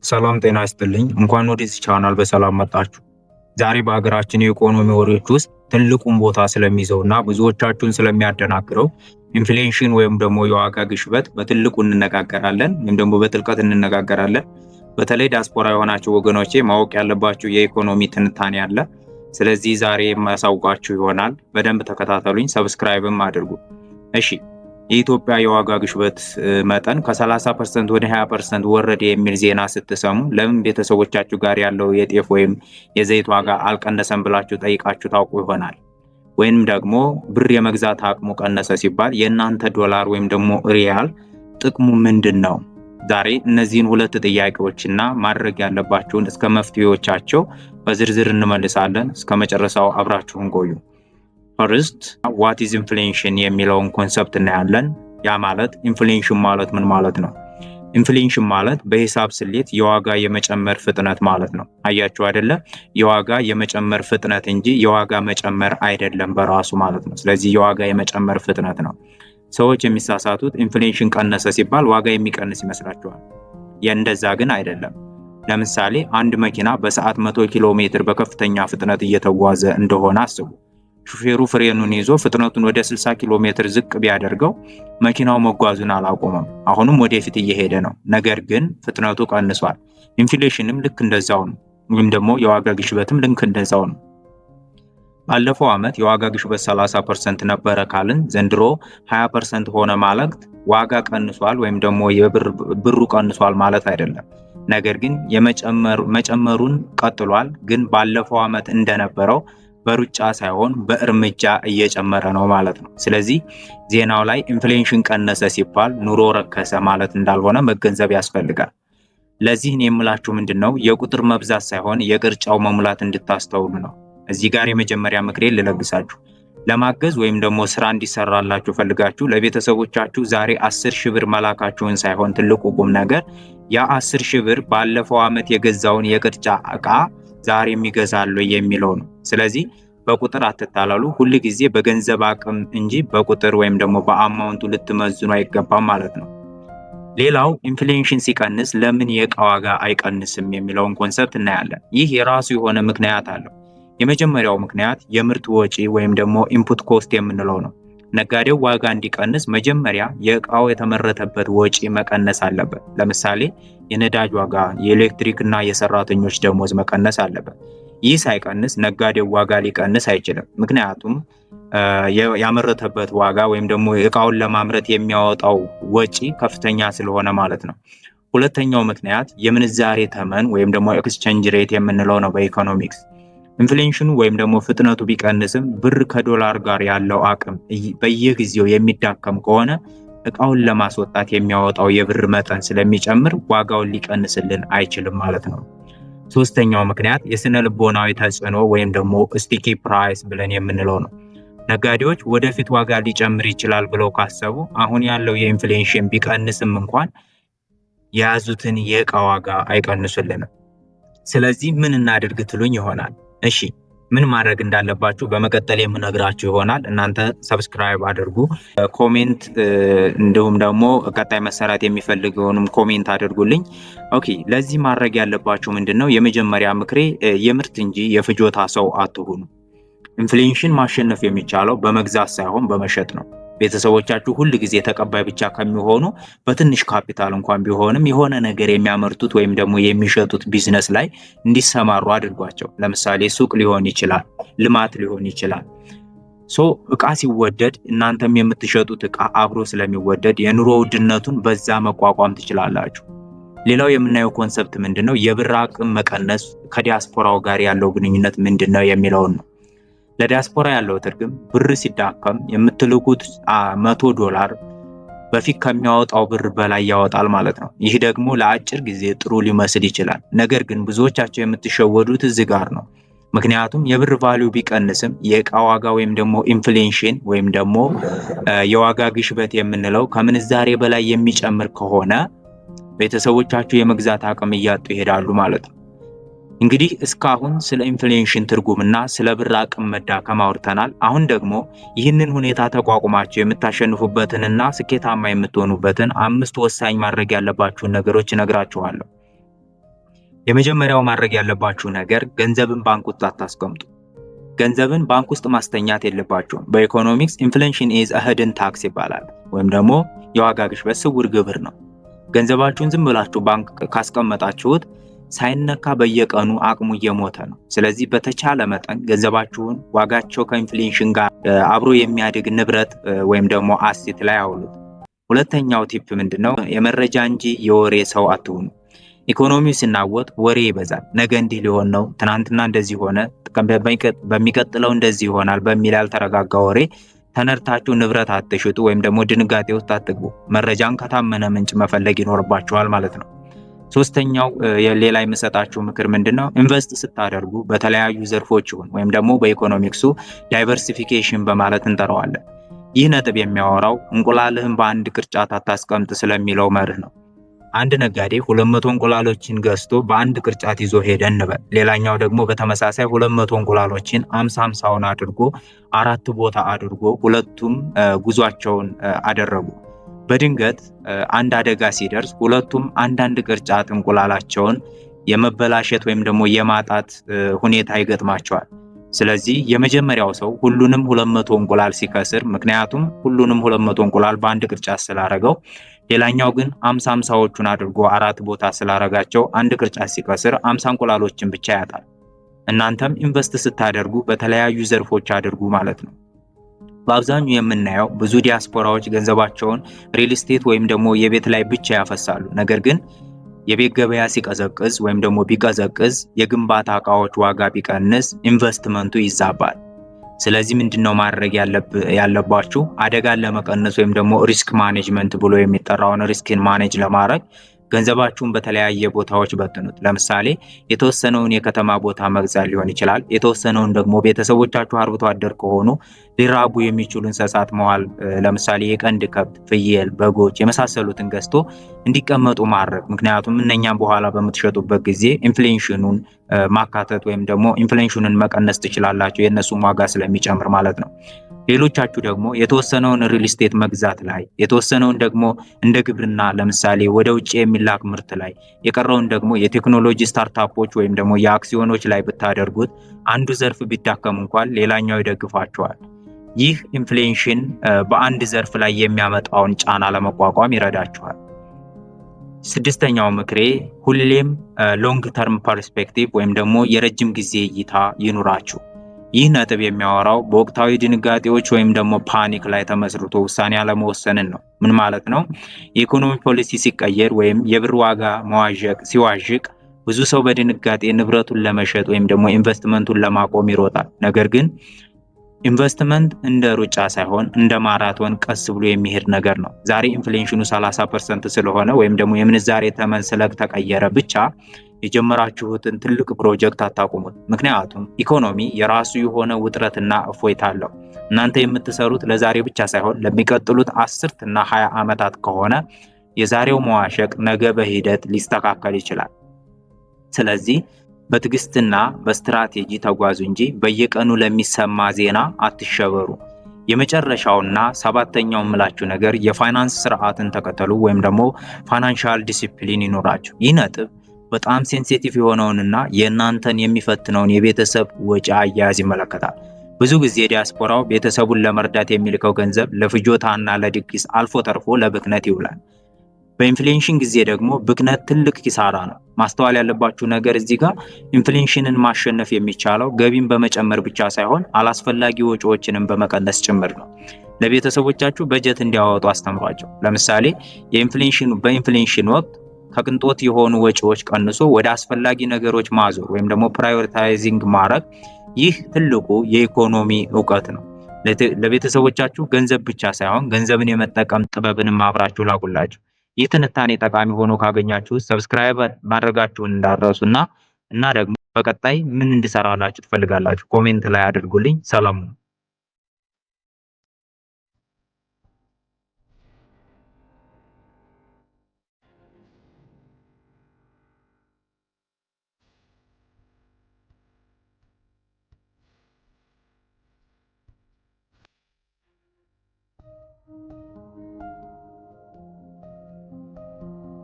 ሰላም ጤና ይስጥልኝ። እንኳን ወደዚህ ቻናል በሰላም መጣችሁ። ዛሬ በሀገራችን የኢኮኖሚ ወሬዎች ውስጥ ትልቁን ቦታ ስለሚይዘውና ብዙዎቻችሁን ስለሚያደናግረው ኢንፍሌሽን ወይም ደግሞ የዋጋ ግሽበት በትልቁ እንነጋገራለን ወይም ደግሞ በጥልቀት እንነጋገራለን። በተለይ ዲያስፖራ የሆናችሁ ወገኖቼ ማወቅ ያለባችሁ የኢኮኖሚ ትንታኔ አለ። ስለዚህ ዛሬ የማሳውቃችሁ ይሆናል። በደንብ ተከታተሉኝ፣ ሰብስክራይብም አድርጉ። እሺ፣ የኢትዮጵያ የዋጋ ግሽበት መጠን ከ30% ወደ 20% ወረደ የሚል ዜና ስትሰሙ ለምን ቤተሰቦቻችሁ ጋር ያለው የጤፍ ወይም የዘይት ዋጋ አልቀነሰም ብላችሁ ጠይቃችሁ ታውቁ ይሆናል። ወይም ደግሞ ብር የመግዛት አቅሙ ቀነሰ ሲባል የእናንተ ዶላር ወይም ደግሞ ሪያል ጥቅሙ ምንድን ነው? ዛሬ እነዚህን ሁለት ጥያቄዎችና ማድረግ ያለባችሁን እስከ መፍትሄዎቻቸው በዝርዝር እንመልሳለን። እስከ መጨረሻው አብራችሁን ቆዩ። ፈርስት ዋት ኢዝ ኢንፍሌሽን የሚለውን ኮንሰፕት እናያለን። ያ ማለት ኢንፍሌሽን ማለት ምን ማለት ነው? ኢንፍሌሽን ማለት በሂሳብ ስሌት የዋጋ የመጨመር ፍጥነት ማለት ነው። አያችሁ አይደለ? የዋጋ የመጨመር ፍጥነት እንጂ የዋጋ መጨመር አይደለም በራሱ ማለት ነው። ስለዚህ የዋጋ የመጨመር ፍጥነት ነው። ሰዎች የሚሳሳቱት ኢንፍሌሽን ቀነሰ ሲባል ዋጋ የሚቀንስ ይመስላቸዋል። እንደዛ ግን አይደለም። ለምሳሌ አንድ መኪና በሰዓት 100 ኪሎ ሜትር በከፍተኛ ፍጥነት እየተጓዘ እንደሆነ አስቡ። ሹፌሩ ፍሬኑን ይዞ ፍጥነቱን ወደ 60 ኪሎ ሜትር ዝቅ ቢያደርገው መኪናው መጓዙን አላቆመም። አሁንም ወደፊት እየሄደ ነው። ነገር ግን ፍጥነቱ ቀንሷል። ኢንፍሌሽንም ልክ እንደዛው ነው። ወይም ደግሞ የዋጋ ግሽበትም ልክ እንደዛው ነው። ባለፈው ዓመት የዋጋ ግሽበት 30% ነበረ ካልን ዘንድሮ 20% ሆነ ማለት ዋጋ ቀንሷል ወይም ደግሞ ብሩ ቀንሷል ማለት አይደለም። ነገር ግን መጨመሩን ቀጥሏል። ግን ባለፈው ዓመት እንደነበረው በሩጫ ሳይሆን በእርምጃ እየጨመረ ነው ማለት ነው። ስለዚህ ዜናው ላይ ኢንፍሌሽን ቀነሰ ሲባል ኑሮ ረከሰ ማለት እንዳልሆነ መገንዘብ ያስፈልጋል። ለዚህ የምላችሁ ምንድነው የቁጥር መብዛት ሳይሆን የቅርጫው መሙላት እንድታስተውሉ ነው። እዚህ ጋር የመጀመሪያ ምክሬን ልለግሳችሁ። ለማገዝ ወይም ደግሞ ስራ እንዲሰራላችሁ ፈልጋችሁ ለቤተሰቦቻችሁ ዛሬ 10 ሺህ ብር መላካችሁን ሳይሆን ትልቁ ቁም ነገር ያ 10 ሺህ ብር ባለፈው ዓመት የገዛውን የቅርጫ ዕቃ ዛሬ የሚገዛሉ የሚለው ነው። ስለዚህ በቁጥር አትታላሉ። ሁል ጊዜ በገንዘብ አቅም እንጂ በቁጥር ወይም ደግሞ በአማውንቱ ልትመዝኑ አይገባም ማለት ነው። ሌላው ኢንፍሌሽን ሲቀንስ ለምን የዕቃ ዋጋ አይቀንስም የሚለውን ኮንሰፕት እናያለን። ይህ የራሱ የሆነ ምክንያት አለው። የመጀመሪያው ምክንያት የምርት ወጪ ወይም ደግሞ ኢንፑት ኮስት የምንለው ነው። ነጋዴው ዋጋ እንዲቀንስ መጀመሪያ የዕቃው የተመረተበት ወጪ መቀነስ አለበት። ለምሳሌ የነዳጅ ዋጋ፣ የኤሌክትሪክ እና የሰራተኞች ደሞዝ መቀነስ አለበት። ይህ ሳይቀንስ ነጋዴው ዋጋ ሊቀንስ አይችልም። ምክንያቱም ያመረተበት ዋጋ ወይም ደግሞ ዕቃውን ለማምረት የሚያወጣው ወጪ ከፍተኛ ስለሆነ ማለት ነው። ሁለተኛው ምክንያት የምንዛሬ ተመን ወይም ደግሞ ኤክስቼንጅ ሬት የምንለው ነው በኢኮኖሚክስ። ኢንፍሌሽኑ ወይም ደግሞ ፍጥነቱ ቢቀንስም ብር ከዶላር ጋር ያለው አቅም በየጊዜው የሚዳከም ከሆነ ዕቃውን ለማስወጣት የሚያወጣው የብር መጠን ስለሚጨምር ዋጋውን ሊቀንስልን አይችልም ማለት ነው። ሶስተኛው ምክንያት የስነ ልቦናዊ ተጽዕኖ ወይም ደግሞ ስቲኪ ፕራይስ ብለን የምንለው ነው። ነጋዴዎች ወደፊት ዋጋ ሊጨምር ይችላል ብለው ካሰቡ አሁን ያለው የኢንፍሌሽን ቢቀንስም እንኳን የያዙትን የዕቃ ዋጋ አይቀንሱልንም። ስለዚህ ምን እናድርግ ትሉኝ ይሆናል። እሺ፣ ምን ማድረግ እንዳለባችሁ በመቀጠል የምነግራችሁ ይሆናል። እናንተ ሰብስክራይብ አድርጉ፣ ኮሜንት እንዲሁም ደግሞ ቀጣይ መሰራት የሚፈልገውንም ኮሜንት አድርጉልኝ። ኦኬ፣ ለዚህ ማድረግ ያለባችሁ ምንድነው? የመጀመሪያ ምክሬ የምርት እንጂ የፍጆታ ሰው አትሁኑ። ኢንፍሌሽን ማሸነፍ የሚቻለው በመግዛት ሳይሆን በመሸጥ ነው። ቤተሰቦቻችሁ ሁል ጊዜ ተቀባይ ብቻ ከሚሆኑ በትንሽ ካፒታል እንኳን ቢሆንም የሆነ ነገር የሚያመርቱት ወይም ደግሞ የሚሸጡት ቢዝነስ ላይ እንዲሰማሩ አድርጓቸው። ለምሳሌ ሱቅ ሊሆን ይችላል፣ ልማት ሊሆን ይችላል። ዕቃ ሲወደድ እናንተም የምትሸጡት ዕቃ አብሮ ስለሚወደድ የኑሮ ውድነቱን በዛ መቋቋም ትችላላችሁ። ሌላው የምናየው ኮንሰፕት ምንድነው? የብር አቅም መቀነስ ከዲያስፖራው ጋር ያለው ግንኙነት ምንድነው የሚለውን ነው። ለዲያስፖራ ያለው ትርጉም ብር ሲዳከም የምትልኩት $100 በፊት ከሚያወጣው ብር በላይ ያወጣል ማለት ነው። ይህ ደግሞ ለአጭር ጊዜ ጥሩ ሊመስል ይችላል። ነገር ግን ብዙዎቻቸው የምትሸወዱት እዚህ ጋር ነው። ምክንያቱም የብር ቫልዩ ቢቀንስም የዕቃ ዋጋ ወይም ደግሞ ኢንፍሌሽን ወይም ደግሞ የዋጋ ግሽበት የምንለው ከምንዛሬ በላይ የሚጨምር ከሆነ ቤተሰቦቻቸው የመግዛት አቅም እያጡ ይሄዳሉ ማለት ነው። እንግዲህ እስካሁን ስለ ኢንፍሌሽን ትርጉምና ስለ ብር አቅም መዳከም አውርተናል። አሁን ደግሞ ይህንን ሁኔታ ተቋቁማችሁ የምታሸንፉበትንና ስኬታማ የምትሆኑበትን 5 ወሳኝ ማድረግ ያለባችሁን ነገሮች እነግራችኋለሁ። የመጀመሪያው ማድረግ ያለባችሁ ነገር ገንዘብን ባንክ ውስጥ አታስቀምጡ። ገንዘብን ባንክ ውስጥ ማስተኛት የለባችሁም። በኢኮኖሚክስ ኢንፍሌሽን ኢዝ አ ሂድን ታክስ ይባላል፣ ወይም ደግሞ የዋጋ ግሽበት ስውር ግብር ነው። ገንዘባችሁን ዝም ብላችሁ ባንክ ካስቀመጣችሁት ሳይነካ በየቀኑ አቅሙ እየሞተ ነው። ስለዚህ በተቻለ መጠን ገንዘባችሁን ዋጋቸው ከኢንፍሌሽን ጋር አብሮ የሚያድግ ንብረት ወይም ደግሞ አሴት ላይ አውሉት። ሁለተኛው ቲፕ ምንድነው? የመረጃ እንጂ የወሬ ሰው አትሁኑ። ኢኮኖሚው ሲናወጥ ወሬ ይበዛል። ነገ እንዲህ ሊሆን ነው፣ ትናንትና እንደዚህ ሆነ፣ በሚቀጥለው እንደዚህ ይሆናል በሚል ያልተረጋጋ ወሬ ተነድታችሁ ንብረት አትሽጡ ወይም ደግሞ ድንጋጤ ውስጥ አትግቡ። መረጃን ከታመነ ምንጭ መፈለግ ይኖርባችኋል ማለት ነው። ሶስተኛው ሌላ የምሰጣችሁ ምክር ምንድነው? ኢንቨስት ስታደርጉ በተለያዩ ዘርፎች ይሁን ወይም ደግሞ በኢኮኖሚክሱ ዳይቨርሲፊኬሽን በማለት እንጠራዋለን። ይህ ነጥብ የሚያወራው እንቁላልህን በአንድ ቅርጫት አታስቀምጥ ስለሚለው መርህ ነው። አንድ ነጋዴ 200 እንቁላሎችን ገዝቶ በአንድ ቅርጫት ይዞ ሄደ እንበል። ሌላኛው ደግሞ በተመሳሳይ 200 እንቁላሎችን 50-50ውን አድርጎ 4 ቦታ አድርጎ ሁለቱም ጉዟቸውን አደረጉ። በድንገት አንድ አደጋ ሲደርስ ሁለቱም አንዳንድ ቅርጫት እንቁላላቸውን የመበላሸት ወይም ደግሞ የማጣት ሁኔታ ይገጥማቸዋል። ስለዚህ የመጀመሪያው ሰው ሁሉንም 200 እንቁላል ሲከስር፣ ምክንያቱም ሁሉንም 200 እንቁላል በአንድ ቅርጫት ስላረገው፣ ሌላኛው ግን 50-50ዎቹን አድርጎ 4 ቦታ ስላረጋቸው አንድ ቅርጫት ሲከስር 50 እንቁላሎችን ብቻ ያጣል። እናንተም ኢንቨስት ስታደርጉ በተለያዩ ዘርፎች አድርጉ ማለት ነው። በአብዛኛው የምናየው ብዙ ዲያስፖራዎች ገንዘባቸውን ሪል ስቴት ወይም ደግሞ የቤት ላይ ብቻ ያፈሳሉ። ነገር ግን የቤት ገበያ ሲቀዘቅዝ ወይም ደግሞ ቢቀዘቅዝ፣ የግንባታ እቃዎች ዋጋ ቢቀንስ ኢንቨስትመንቱ ይዛባል። ስለዚህ ምንድነው ማድረግ ያለባችሁ? አደጋን ለመቀነስ ወይም ደግሞ ሪስክ ማኔጅመንት ብሎ የሚጠራውን ሪስክን ማኔጅ ለማድረግ ገንዘባችሁን በተለያየ ቦታዎች በትኑት። ለምሳሌ የተወሰነውን የከተማ ቦታ መግዛት ሊሆን ይችላል። የተወሰነውን ደግሞ ቤተሰቦቻችሁ አርብቶ አደር ከሆኑ ሊራቡ የሚችሉ እንስሳት መዋል፣ ለምሳሌ የቀንድ ከብት፣ ፍየል፣ በጎች የመሳሰሉትን ገዝቶ እንዲቀመጡ ማድረግ። ምክንያቱም እነኛም በኋላ በምትሸጡበት ጊዜ ኢንፍሌሽኑን ማካተት ወይም ደግሞ ኢንፍሌሽኑን መቀነስ ትችላላችሁ፣ የእነሱም ዋጋ ስለሚጨምር ማለት ነው። ሌሎቻችሁ ደግሞ የተወሰነውን ሪል ስቴት መግዛት ላይ፣ የተወሰነውን ደግሞ እንደ ግብርና ለምሳሌ ወደ ውጭ የሚላክ ምርት ላይ፣ የቀረውን ደግሞ የቴክኖሎጂ ስታርታፖች ወይም ደግሞ የአክሲዮኖች ላይ ብታደርጉት አንዱ ዘርፍ ቢዳከም እንኳን ሌላኛው ይደግፋቸዋል። ይህ ኢንፍሌሽን በአንድ ዘርፍ ላይ የሚያመጣውን ጫና ለመቋቋም ይረዳችኋል። ስድስተኛው ምክሬ ሁሌም ሎንግ ተርም ፐርስፔክቲቭ ወይም ደግሞ የረጅም ጊዜ እይታ ይኑራችሁ። ይህ ነጥብ የሚያወራው በወቅታዊ ድንጋጤዎች ወይም ደግሞ ፓኒክ ላይ ተመስርቶ ውሳኔ አለመወሰንን ነው። ምን ማለት ነው? የኢኮኖሚ ፖሊሲ ሲቀየር ወይም የብር ዋጋ ሲዋዥቅ ብዙ ሰው በድንጋጤ ንብረቱን ለመሸጥ ወይም ደግሞ ኢንቨስትመንቱን ለማቆም ይሮጣል። ነገር ግን ኢንቨስትመንት እንደ ሩጫ ሳይሆን እንደ ማራቶን ቀስ ብሎ የሚሄድ ነገር ነው። ዛሬ ኢንፍሌሽኑ 30% ስለሆነ ወይም ደግሞ የምንዛሬ ተመን ስለተቀየረ ብቻ የጀመራችሁትን ትልቅ ፕሮጀክት አታቁሙት። ምክንያቱም ኢኮኖሚ የራሱ የሆነ ውጥረትና እፎይታ አለው። እናንተ የምትሰሩት ለዛሬ ብቻ ሳይሆን ለሚቀጥሉት 10 እና 20 ዓመታት ከሆነ የዛሬው መዋሸቅ ነገ በሂደት ሊስተካከል ይችላል። ስለዚህ በትዕግስትና በስትራቴጂ ተጓዙ እንጂ በየቀኑ ለሚሰማ ዜና አትሸበሩ። የመጨረሻውና ሰባተኛው ምላችሁ ነገር የፋይናንስ ስርዓትን ተከተሉ ወይም ደግሞ ፋይናንሻል ዲሲፕሊን ይኖራችሁ። ይህ ነጥብ በጣም ሴንሲቲቭ የሆነውንና የእናንተን የሚፈትነውን የቤተሰብ ወጪ አያያዝ ይመለከታል። ብዙ ጊዜ ዲያስፖራው ቤተሰቡን ለመርዳት የሚልከው ገንዘብ ለፍጆታና ለድግስ አልፎ ተርፎ ለብክነት ይውላል። በኢንፍሌሽን ጊዜ ደግሞ ብክነት ትልቅ ኪሳራ ነው። ማስተዋል ያለባችሁ ነገር እዚህ ጋር ኢንፍሌሽንን ማሸነፍ የሚቻለው ገቢን በመጨመር ብቻ ሳይሆን አላስፈላጊ ወጪዎችንም በመቀነስ ጭምር ነው። ለቤተሰቦቻችሁ በጀት እንዲያወጡ አስተምሯቸው። ለምሳሌ በኢንፍሌሽን ወቅት ከቅንጦት የሆኑ ወጪዎች ቀንሶ ወደ አስፈላጊ ነገሮች ማዞር ወይም ደግሞ ፕራዮሪታይዚንግ ማድረግ፣ ይህ ትልቁ የኢኮኖሚ እውቀት ነው። ለቤተሰቦቻችሁ ገንዘብ ብቻ ሳይሆን ገንዘብን የመጠቀም ጥበብንም አብራችሁ ላኩላችሁ። ይህ ትንታኔ ጠቃሚ ሆኖ ካገኛችሁ ሰብስክራይብ ማድረጋችሁን እንዳትረሱና ደግሞ በቀጣይ ምን እንድሰራላችሁ ትፈልጋላችሁ ኮሜንት ላይ አድርጉልኝ። ሰላም ነው።